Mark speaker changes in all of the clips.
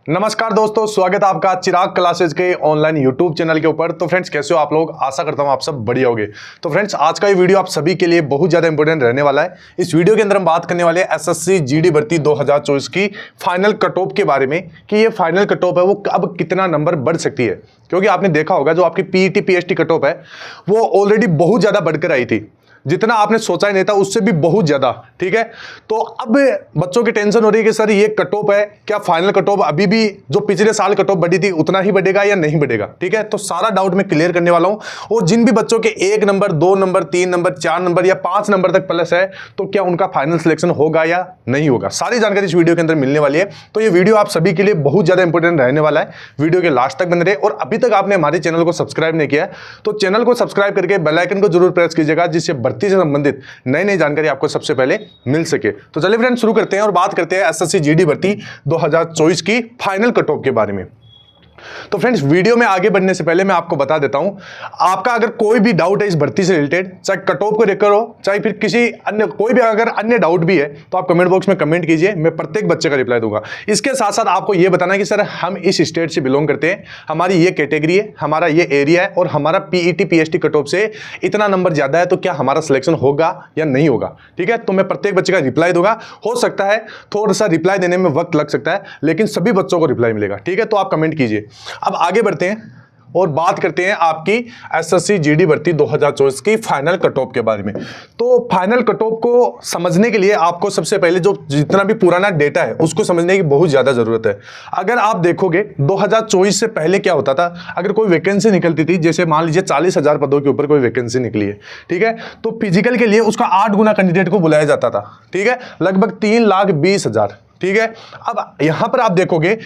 Speaker 1: नमस्कार दोस्तों, स्वागत है आपका चिराग क्लासेज के ऑनलाइन यूट्यूब चैनल के ऊपर। तो फ्रेंड्स, कैसे हो आप लोग? आशा करता हूं आप सब बढ़िया होगे। तो फ्रेंड्स, आज का ये वीडियो आप सभी के लिए बहुत ज़्यादा इंपॉर्टेंट रहने वाला है। इस वीडियो के अंदर हम बात करने वाले हैं एसएससी जीडी भर्ती 2024 की फाइनल कट ऑफ के बारे में कि ये फाइनल कट ऑफ है वो अब कितना नंबर बढ़ सकती है। क्योंकि आपने देखा होगा जो आपकी पीईटी पीएचडी कट ऑफ है वो ऑलरेडी बहुत ज़्यादा बढ़कर आई थी, जितना आपने सोचा ही नहीं था उससे भी बहुत ज्यादा। ठीक है, तो अब बच्चों की टेंशन हो रही है कि सर ये कट ऑफ है, क्या फाइनल कट ऑफ अभी भी जो पिछले साल कट ऑफ बढ़ी थी उतना ही बढ़ेगा या नहीं बढ़ेगा? ठीक है, तो सारा डाउट मैं क्लियर करने वाला हूं। और जिन भी बच्चों के 1 नंबर 2 नंबर 3 नंबर 4 नंबर या 5 नंबर तक प्लस है तो क्या उनका फाइनल सिलेक्शन होगा या नहीं होगा, सारी जानकारी इस वीडियो के अंदर मिलने वाली है। तो ये वीडियो आप सभी के लिए बहुत ज्यादा इंपॉर्टेंट रहने वाला है। वीडियो के लास्ट तक बने रहे। और अभी तक आपने हमारे चैनल को सब्सक्राइब नहीं किया तो चैनल को सब्सक्राइब करके बेल आइकन को जरूर प्रेस कीजिएगा, जिससे भर्ती से संबंधित नई नई जानकारी आपको सबसे पहले मिल सके। तो चलिए फ्रेंड्स, शुरू करते हैं और बात करते हैं एसएससी जीडी भर्ती 2024 की फाइनल कट ऑफ के बारे में। तो फ्रेंड्स, वीडियो में आगे बढ़ने से पहले मैं आपको बता देता हूं, आपका अगर कोई भी डाउट है इस भर्ती से रिलेटेड, चाहे कट ऑफ को लेकर हो चाहे फिर किसी अन्य कोई भी अगर अन्य डाउट भी है तो आप कमेंट बॉक्स में कमेंट कीजिए, मैं प्रत्येक बच्चे का रिप्लाई दूंगा। इसके साथ साथ आपको यह बताना है कि सर हम इस स्टेट से बिलोंग करते हैं, हमारी ये कैटेगरी है, हमारा ये एरिया है और हमारा पीईटी पीएचडी कट ऑफ से इतना नंबर ज्यादा है, तो क्या हमारा सिलेक्शन होगा या नहीं होगा? ठीक है, तो मैं प्रत्येक बच्चे का रिप्लाई दूंगा। हो सकता है थोड़ा सा रिप्लाई देने में वक्त लग सकता है, लेकिन सभी बच्चों को रिप्लाई मिलेगा। ठीक है, तो आप कमेंट कीजिए। अब आगे बढ़ते हैं और बात करते हैं आपकी एसएससी जीडी भर्ती 2024 की फाइनल कट ऑफ के बारे में। तो फाइनल कट ऑफ को समझने के लिए आपको सबसे पहले जो जितना भी पुराना डेटा है उसको समझने की बहुत ज्यादा जरूरत है। अगर आप देखोगे 2024 से पहले क्या होता था, अगर कोई वैकेंसी निकलती थी, जैसे मान लीजिए 40,000 पदों के ऊपर कोई वैकेंसी निकली है, ठीक है, तो फिजिकल के लिए उसका 8 गुना कैंडिडेट को बुलाया जाता था। ठीक है, लगभग 3,20,000। ठीक है, अब यहां पर आप देखोगे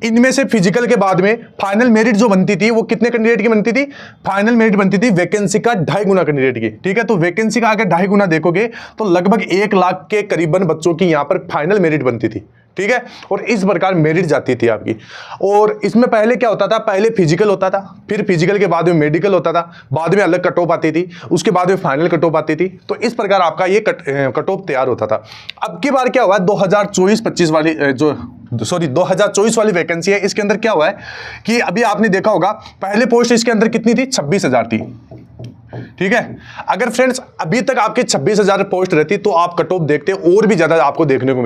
Speaker 1: इनमें से फिजिकल के बाद में फाइनल मेरिट जो बनती थी वो कितने कैंडिडेट की बनती थी? फाइनल मेरिट बनती थी वैकेंसी का 2.5 गुना कैंडिडेट की। ठीक है, तो वैकेंसी का अगर 2.5 गुना देखोगे तो लगभग 1 लाख के करीबन बच्चों की यहां पर फाइनल मेरिट बनती थी। ठीक है, और इस प्रकार मेरिट जाती थी आपकी। और इसमें पहले क्या होता था, पहले फिजिकल होता था, फिर फिजिकल के बाद में मेडिकल होता था, बाद में अलग कट ऑफ आती थी, उसके बाद में फाइनल कट ऑफ आती थी। तो इस प्रकार आपका ये कट ऑफ तैयार होता था। अब की बार क्या हुआ, 2024 वाली 2024 वाली वैकेंसी है, इसके अंदर क्या हुआ है कि अभी आपने देखा होगा पहले पोस्ट इसके अंदर कितनी थी? 26,000 थी। ठीक है, अगर फ्रेंड्स अभी तक आपके 26,000 पोस्ट रहती तो आप कट ऑफ देखते और भी ज्यादा आपको देखने को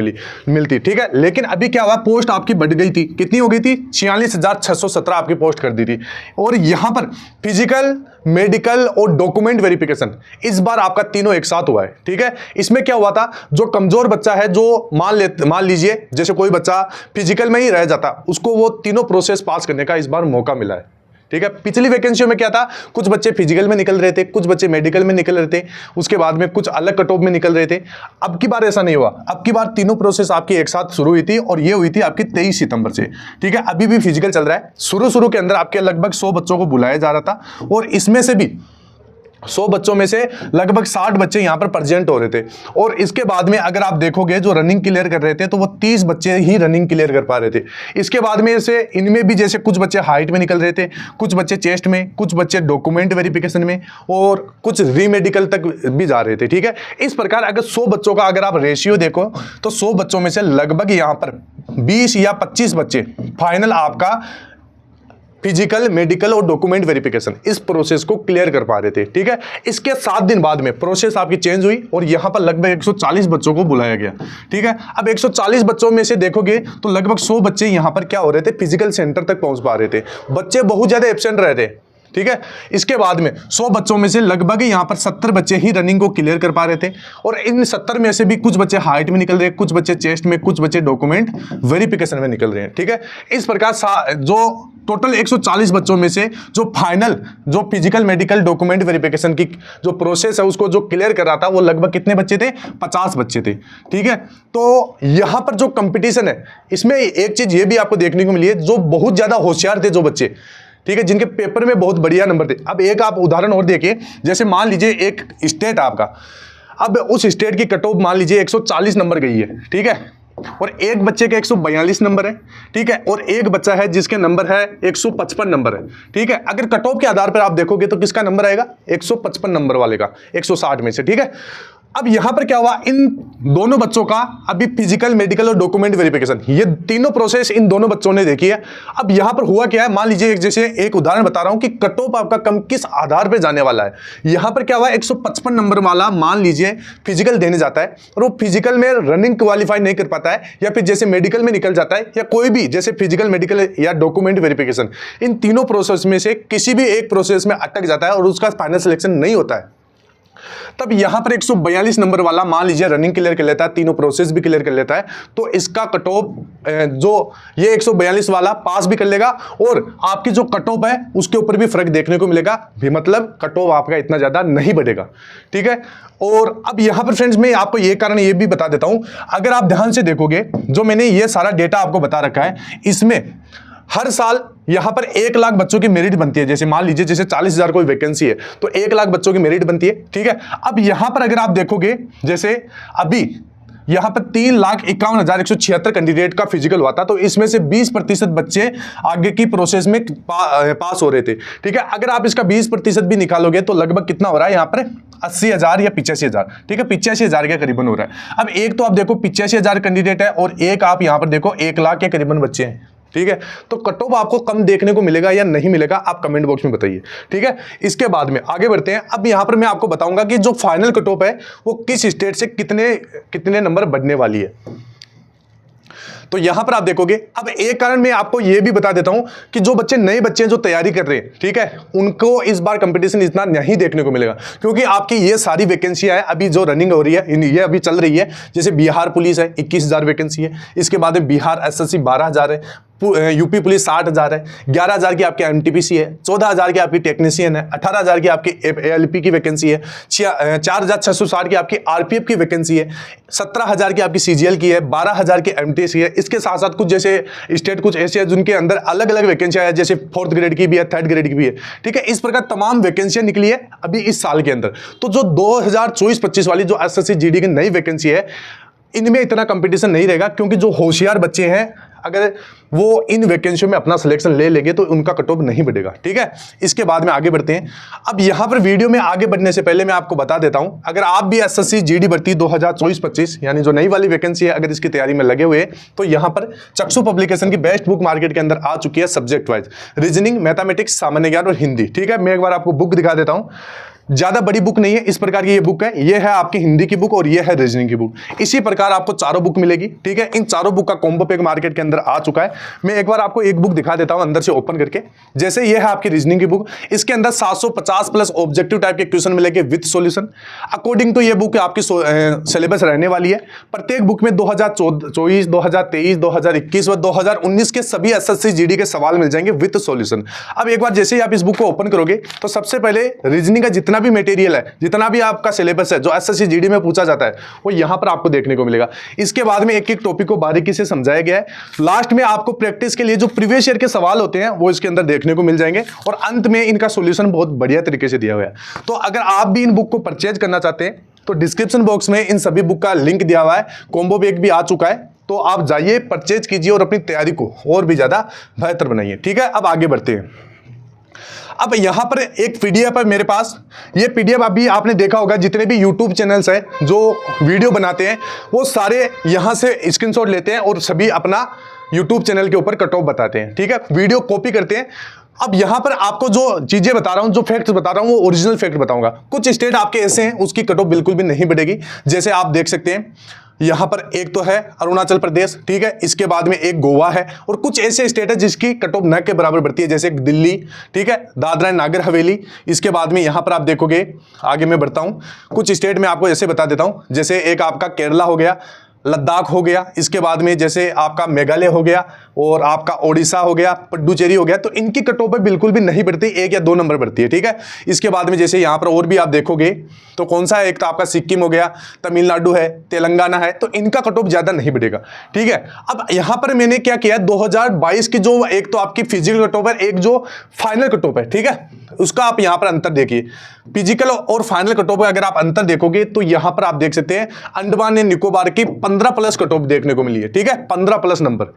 Speaker 1: मिलती। ठीक है, लेकिन अभी क्या हुआ, पोस्ट आपकी बढ़ गई थी। कितनी हो गई थी? 46,617 आपकी पोस्ट कर दी थी। और यहां पर फिजिकल, मेडिकल और डॉक्यूमेंट वेरिफिकेशन इस बार आपका तीनों एक साथ हुआ है। ठीक है, इसमें क्या हुआ था, जो कमजोर बच्चा है, जो मान लीजिए जैसे कोई बच्चा फिजिकल में ही रह जाता, उसको वो तीनों प्रोसेस पास करने का इस बार मौका मिला है। ठीक है, पिछली वैकेंसियों में क्या था, कुछ बच्चे फिजिकल में निकल रहे थे, कुछ बच्चे मेडिकल में निकल रहे थे, उसके बाद में कुछ अलग कट ऑफ में निकल रहे थे। अब की बार ऐसा नहीं हुआ, अब की बार तीनों प्रोसेस आपकी एक साथ शुरू हुई थी और ये हुई थी आपकी 23 सितंबर से। ठीक है, अभी भी फिजिकल चल रहा है। शुरू के अंदर आपके लगभग 100 बच्चों को बुलाया जा रहा था और इसमें से भी 100 बच्चों में से लगभग 60 बच्चे यहां पर प्रेजेंट हो रहे थे। और इसके बाद में अगर आप देखोगे जो रनिंग क्लियर कर रहे थे तो वो 30 बच्चे ही रनिंग क्लियर कर पा रहे थे। इसके बाद में से इनमें भी जैसे कुछ बच्चे हाइट में निकल रहे थे, कुछ बच्चे चेस्ट में, कुछ बच्चे डॉक्यूमेंट वेरिफिकेशन में और कुछ रीमेडिकल तक भी जा रहे थे। ठीक है, इस प्रकार अगर 100 बच्चों का अगर आप रेशियो देखो तो 100 बच्चों में से लगभग यहां पर 20 या 25 बच्चे फाइनल आपका फिजिकल, मेडिकल और डॉक्यूमेंट वेरिफिकेशन इस प्रोसेस को क्लियर कर पा रहे थे। ठीक है, इसके 7 दिन बाद में प्रोसेस आपकी चेंज हुई और यहां पर लगभग 140 बच्चों को बुलाया गया। ठीक है, अब 140 बच्चों में से देखोगे तो लगभग 100 बच्चे यहां पर क्या हो रहे थे, फिजिकल सेंटर तक पहुंच पा रहे थे। बच्चे बहुत ज्यादा एब्सेंट रह रहे थे। ठीक है, इसके बाद में 100 बच्चों में से लगभग यहां पर 70 बच्चे ही रनिंग को क्लियर कर पा रहे थे और इन 70 में से भी कुछ बच्चे हाइट में निकल रहे हैं, कुछ बच्चे चेस्ट में, कुछ बच्चे डॉक्यूमेंट वेरिफिकेशन में निकल रहे हैं। ठीक है, इस प्रकार जो टोटल 140 बच्चों में से जो फाइनल जो फिजिकल, मेडिकल, डॉक्यूमेंट वेरिफिकेशन की जो प्रोसेस है उसको जो क्लियर कर रहा था वो लगभग कितने बच्चे थे? 50 बच्चे थे। ठीक है, तो यहां पर जो कंपटीशन है इसमें एक चीज ये भी आपको देखने को मिली है, जो बहुत ज्यादा होशियार थे जो बच्चे, ठीक है, जिनके पेपर में बहुत बढ़िया नंबर थे। अब एक आप उदाहरण और देखिए, जैसे मान लीजिए एक स्टेट आपका, अब उस स्टेट की कट ऑफ मान लीजिए 140 नंबर गई है। ठीक है, और एक बच्चे के 142 नंबर है। ठीक है, और एक बच्चा है जिसके नंबर है 155 नंबर है। ठीक है, अगर कट ऑफ के आधार पर आप देखोगे तो किसका नंबर आएगा? 155 नंबर वाले का 160 में से। ठीक है, अब यहां पर क्या हुआ, इन दोनों बच्चों का अभी फिजिकल, मेडिकल और डॉक्यूमेंट वेरिफिकेशन, ये तीनों प्रोसेस इन दोनों बच्चों ने देखी है। अब यहां पर हुआ क्या है, मान लीजिए जैसे एक उदाहरण बता रहा हूं कि कट ऑफ आपका कम किस आधार पर जाने वाला है। यहां पर क्या हुआ, 155 नंबर वाला मान लीजिए फिजिकल देने जाता है और वो फिजिकल में रनिंग क्वालिफाई नहीं कर पाता है, या फिर जैसे मेडिकल में निकल जाता है, या कोई भी जैसे फिजिकल, मेडिकल या डॉक्यूमेंट वेरिफिकेशन, इन तीनों प्रोसेस में से किसी भी एक प्रोसेस में अटक जाता है और उसका फाइनल सिलेक्शन नहीं होता है, तब यहां पर 142 नंबर वाला मान लीजिए रनिंग क्लियर कर लेता है, तीनों प्रोसेस भी क्लियर कर लेता है, तो इसका कट ऑफ जो ये 142 वाला पास भी कर लेगा और आपकी जो कट ऑफ है उसके ऊपर भी फर्क देखने को मिलेगा, भी मतलब कट ऑफ आपका इतना ज्यादा नहीं बढ़ेगा। ठीक है, और अब यहां पर फ्रेंड्स मैं आपको ये कारण ये भी बता देता हूं, अगर आप ध्यान से देखोगे जो मैंने ये सारा डेटा आपको बता रखा है, इसमें हर साल यहां पर 1 लाख बच्चों की मेरिट बनती है। जैसे मान लीजिए जैसे 40,000 कोई वैकेंसी है तो 1 लाख बच्चों की मेरिट बनती है। ठीक है, अब यहां पर अगर आप देखोगे जैसे अभी यहां पर 3,51,176 कैंडिडेट का फिजिकल हुआ था, तो इसमें से 20% बच्चे आगे की प्रोसेस में पास हो रहे थे। ठीक है, अगर आप इसका 20% भी निकालोगे तो लगभग कितना हो रहा है यहाँ पर 80,000 या 85,000। ठीक है, 85,000 के करीबन हो रहा है। अब एक तो आप देखो 85,000 कैंडिडेट है और एक आप यहां पर देखो 1 लाख के करीबन बच्चे हैं। ठीक है, तो कट ऑफ आपको कम देखने को मिलेगा या नहीं मिलेगा, आप कमेंट बॉक्स में बताइए। ठीक है, इसके बाद में आगे बढ़ते हैं। अब यहां पर मैं आपको बताऊंगा कि जो फाइनल कट ऑफ है वो किस स्टेट से कितने नंबर बढ़ने वाली है। तो यहां पर आप देखोगे, अब एक कारण मैं आपको यह भी बता देता हूं कि जो नए बच्चे जो तैयारी कर रहे हैं, ठीक है, उनको इस बार कंपटीशन इतना नहीं देखने को मिलेगा, क्योंकि आपकी ये सारी वैकेंसियां है अभी जो रनिंग हो रही है, ये अभी चल रही है। जैसे बिहार पुलिस है 21,000 वैकेंसी है, इसके बाद में बिहार एसएससी 12,000 है, यूपी पुलिस 60,000 है, 11,000 की आपकी एमटीपीसी है, 14,000 की आपकी टेक्नीशियन है, 18,000 की आपकी एएलपी की वैकेंसी है, 4,660 की आपकी आरपीएफ की वैकेंसी है, 17,000 की आपकी सीजीएल की है, 12,000 की एमटीसी है। इसके साथ साथ कुछ जैसे स्टेट कुछ ऐसे है जिनके अंदर अलग अलग वैकेंसियां है, जैसे 4th ग्रेड की भी है, 3rd ग्रेड की भी है। ठीक है, इस प्रकार तमाम वैकेंसियां निकली है अभी इस साल के अंदर। तो जो 2024-25 वाली जो एसएससी जीडी की नई वैकेंसी है, इनमें इतना कंपटीशन नहीं रहेगा, क्योंकि जो होशियार बच्चे हैं अगर वो इन वैकेंसियों में अपना सिलेक्शन ले लेंगे तो उनका कट ऑफ नहीं बढ़ेगा। ठीक है, इसके बाद में आगे बढ़ते हैं। अब यहां पर वीडियो में आगे बढ़ने से पहले मैं आपको बता देता हूं, अगर आप भी एसएससी जीडी भर्ती 2024-25 यानी जो नई वाली वैकेंसी है, अगर इसकी तैयारी में लगे हुए तो यहां पर चक्षु पब्लिकेशन की बेस्ट बुक मार्केट के अंदर आ चुकी है, सब्जेक्ट वाइज रीजनिंग, मैथमेटिक्स, सामान्य ज्ञान और हिंदी। ठीक है, मैं एक बार आपको बुक दिखा देता हूं, ज्यादा बड़ी बुक नहीं है, इस प्रकार की ये बुक है। ये है आपकी हिंदी की बुक और ये है रीजनिंग की बुक। इसी प्रकार आपको चारों बुक मिलेगी। ठीक है, इन चारों बुक का कॉम्बो पैक मार्केट के अंदर आ चुका है। मैं एक बार आपको एक बुक दिखा देता हूं अंदर से ओपन करके। जैसे ये है आपकी रीजनिंग की बुक, इसके अंदर 750 प्लस ऑब्जेक्टिव टाइप के क्वेश्चन मिलेंगे विद सॉल्यूशन। अकॉर्डिंग टू ये बुक आपकी सिलेबस रहने वाली है। प्रत्येक बुक में 2024, 2023, 2021 व 2019 के सभी एसएससी जीडी के सवाल मिल जाएंगे विद सॉल्यूशन। अब एक बार जैसे ही आप इस बुक को ओपन करोगे तो सबसे पहले रीजनिंग का जितना भी मटेरियल है, जितना भी आपका सिलेबस है जो एसएससी जीडी में पूछा जाता है, वो यहां पर आपको देखने को मिलेगा। इसके बाद में एक एक टॉपिक को बारीकी से समझाया गया है। लास्ट में आपको प्रैक्टिस के लिए जो प्रीवियस ईयर के सवाल होते हैं वो इसके अंदर देखने को मिल जाएंगे और अंत में इनका सॉल्यूशन बहुत बढ़िया तरीके से दिया हुआ है। तो अगर आप भी इन बुक को परचेज करना चाहते हैं तो डिस्क्रिप्शन बॉक्स में इन सभी बुक का लिंक दिया हुआ है, कॉम्बो पैक भी आ चुका है, तो आप जाइए परचेज कीजिए और अपनी तैयारी को और भी ज्यादा बेहतर बनाइए। ठीक है, अब आगे बढ़ते हैं। अब यहां पर एक पीडीएफ है मेरे पास। ये पीडीएफ अभी आपने देखा होगा, जितने भी यूट्यूब चैनल्स हैं जो वीडियो बनाते हैं वो सारे यहां से स्क्रीनशॉट लेते हैं और सभी अपना यूट्यूब चैनल के ऊपर कट ऑफ बताते हैं। ठीक है, वीडियो कॉपी करते हैं। अब यहां पर आपको जो चीजें बता रहा हूं, जो फैक्ट्स बता रहा हूं, वो ओरिजिनल फैक्ट बताऊंगा। कुछ स्टेट आपके ऐसे हैं उसकी कट ऑफ बिल्कुल भी नहीं बढ़ेगी। जैसे आप देख सकते हैं यहां पर एक तो है अरुणाचल प्रदेश, ठीक है, इसके बाद में एक गोवा है और कुछ ऐसे स्टेट है जिसकी कट ऑफ न के बराबर बढ़ती है, जैसे दिल्ली, ठीक है, दादरा एंड नागर हवेली। इसके बाद में यहां पर आप देखोगे, आगे मैं बढ़ता हूं, कुछ स्टेट में आपको ऐसे बता देता हूं, जैसे एक आपका केरला हो गया, लद्दाख हो गया, इसके बाद में जैसे आपका मेघालय हो गया और आपका ओडिशा हो गया, पुडुचेरी हो गया, तो इनकी कट ऑफ बिल्कुल भी नहीं बढ़ती, 1 या 2 नंबर बढ़ती है। ठीक है, इसके बाद में जैसे यहाँ पर और भी आप देखोगे तो कौन सा है, एक तो आपका सिक्किम हो गया, तमिलनाडु है, तेलंगाना है, तो इनका कट ऑफ ज्यादा नहीं बढ़ेगा। ठीक है, अब यहाँ पर मैंने क्या किया, 2022 की जो एक तो आपकी फिजिकल कट ऑफ है, एक जो फाइनल कट ऑफ है, ठीक है, उसका आप यहाँ पर अंतर देखिए। फिजिकल और फाइनल कट ऑफ में अगर आप अंतर देखोगे तो यहाँ पर आप देख सकते हैं अंडमान एंड निकोबार की 15 प्लस कट ऑफ देखने को मिली है। ठीक है, 15 प्लस नंबर।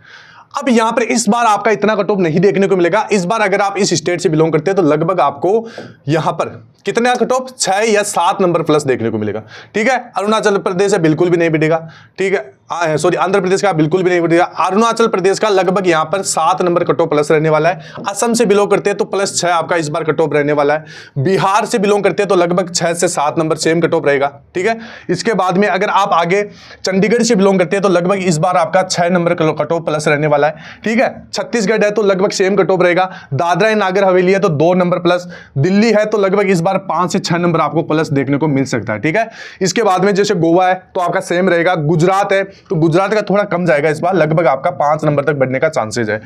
Speaker 1: अब यहां पर इस बार आपका इतना कट ऑफ नहीं देखने को मिलेगा। इस बार अगर आप इस स्टेट से बिलोंग करते हैं तो लगभग आपको यहां पर कितने कट ऑफ 6 या 7 नंबर प्लस देखने को मिलेगा। ठीक है, अरुणाचल प्रदेश है बिल्कुल भी नहीं बढ़ेगा। ठीक है, सॉरी आंध्र प्रदेश का बिल्कुल भी नहीं बढ़ेगा। अरुणाचल प्रदेश का लगभग यहां पर 7 नंबर कट ऑफ प्लस रहने वाला है। असम से बिलोंग करते हैं तो +6 आपका इस बार कट ऑफ रहने वाला है। बिहार से बिलोंग करते हैं तो लगभग 6 से 7 नंबर सेम कट ऑफ रहेगा। ठीक है, इसके बाद में अगर आप आगे चंडीगढ़ से बिलोंग करते हैं तो लगभग इस बार आपका 6 नंबर कट ऑफ प्लस रहने वाला है। ठीक है, छत्तीसगढ़ है तो लगभग सेम कट ऑफ रहेगा। दादरा एंड नागर हवेली है तो 2 नंबर प्लस। दिल्ली है तो लगभग इस बार 5 से 6 नंबर आपको प्लस देखने को मिल सकता है। ठीक है, इसके बाद में जैसे गोवा है तो आपका सेम रहेगा। गुजरात है तो गुजरात का थोड़ा कम जाएगा इस बार, लगभग आपका 5 नंबर तक बढ़ने का चांसेस है।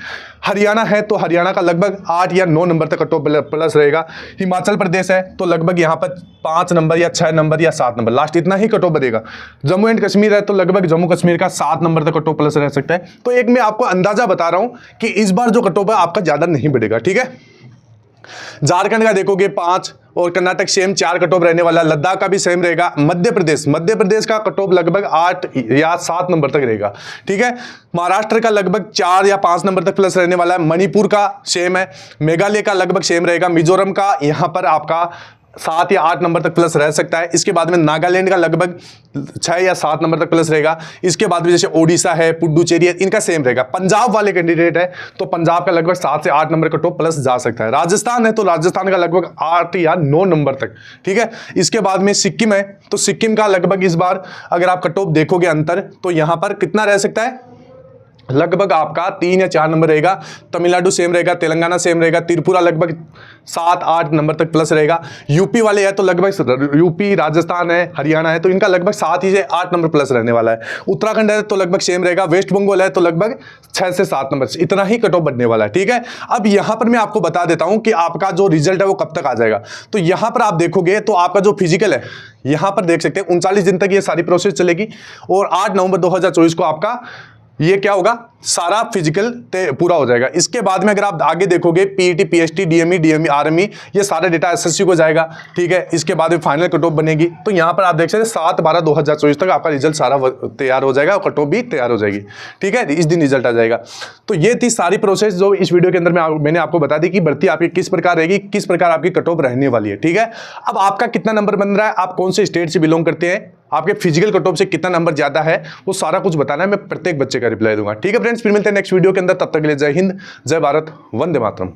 Speaker 1: हरियाणा है तो हरियाणा का लगभग 8 या 9 नंबर तक कट ऑफ प्लस रहेगा। हिमाचल प्रदेश है तो लगभग यहां पर 5 नंबर या 6 नंबर या 7 नंबर, लास्ट इतना ही कट ऑफ बढ़ेगा। जम्मू एंड कश्मीर है तो लगभग जम्मू कश्मीर का 7 नंबर तक कट ऑफ प्लस रह सकता है। तो एक मैं आपको अंदाजा बता रहा हूं कि इस बार जो कट ऑफ है आपका ज्यादा नहीं बढ़ेगा। ठीक है, झारखंड का देखोगे 5 और कर्नाटक सेम 4 कट ऑफ रहने वाला। लद्दाख का भी सेम रहेगा। मध्य प्रदेश का कट ऑफ लगभग 8 या 7 नंबर तक रहेगा। ठीक है, महाराष्ट्र का लगभग 4 या 5 नंबर तक प्लस रहने वाला है। मणिपुर का सेम है। मेघालय का लगभग सेम रहेगा। मिजोरम का यहां पर आपका 7 या 8 नंबर तक प्लस रह सकता है। इसके बाद में नागालैंड का लगभग 6 या 7 नंबर तक प्लस रहेगा। इसके बाद में जैसे ओडिशा है, पुडुचेरी है, इनका सेम रहेगा। पंजाब वाले कैंडिडेट है तो पंजाब का लगभग 7 से 8 नंबर का टॉप प्लस जा सकता है। राजस्थान है तो राजस्थान का लगभग 8 या 9 नंबर तक। ठीक है, इसके बाद में सिक्किम है तो सिक्किम का लगभग इस बार अगर आप कट ऑफ देखोगे अंतर तो यहां पर कितना रह सकता है, लगभग आपका 3 या 4 नंबर रहेगा। तमिलनाडु सेम रहेगा। तेलंगाना सेम रहेगा। त्रिपुरा लगभग 7-8 नंबर तक प्लस रहेगा। यूपी वाले है तो लगभग यूपी, राजस्थान है, हरियाणा है तो इनका लगभग 7 ही से 8 नंबर प्लस रहने वाला है। उत्तराखंड है तो लगभग सेम रहेगा। वेस्ट बंगाल है तो लगभग 6 से 7 नंबर, इतना ही कट ऑफ बढ़ने वाला है। ठीक है, अब यहां पर मैं आपको बता देता हूं कि आपका जो रिजल्ट है वो कब तक आ जाएगा। तो यहां पर आप देखोगे तो आपका जो फिजिकल है यहां पर देख सकते हैं 39 दिन तक ये सारी प्रोसेस चलेगी और 8 नवंबर 2024 को आपका ये क्या होगा, सारा फिजिकल पूरा हो जाएगा। इसके बाद में अगर आप आगे देखोगे पीईटी, पीएचडी, डीएमई, आरएमई, ये सारा डेटा एसएससी को जाएगा। ठीक है, इसके बाद में फाइनल कट ऑफ बनेगी। तो यहां पर आप देख सकते हैं 7/12/2024 तक आपका रिजल्ट सारा तैयार हो जाएगा और कट ऑफ भी तैयार हो जाएगी। ठीक है, इस दिन रिजल्ट आ जाएगा। तो ये थी सारी प्रोसेस जो इस वीडियो के अंदर मैंने आपको बता दी कि भर्ती आपकी किस प्रकार रहेगी, किस प्रकार आपकी कट ऑफ रहने वाली है। ठीक है, अब आपका कितना नंबर बन रहा है, आप कौन से स्टेट से बिलोंग करते हैं, आपके फिजिकल कट ऑफ से कितना नंबर ज्यादा है, वो सारा कुछ बताना है। मैं प्रत्येक बच्चे का रिप्लाई दूंगा। ठीक है फ्रेंड्स, फिर मिलते हैं नेक्स्ट वीडियो के अंदर। तब तक के लिए जय हिंद, जय भारत, वंदे मातरम।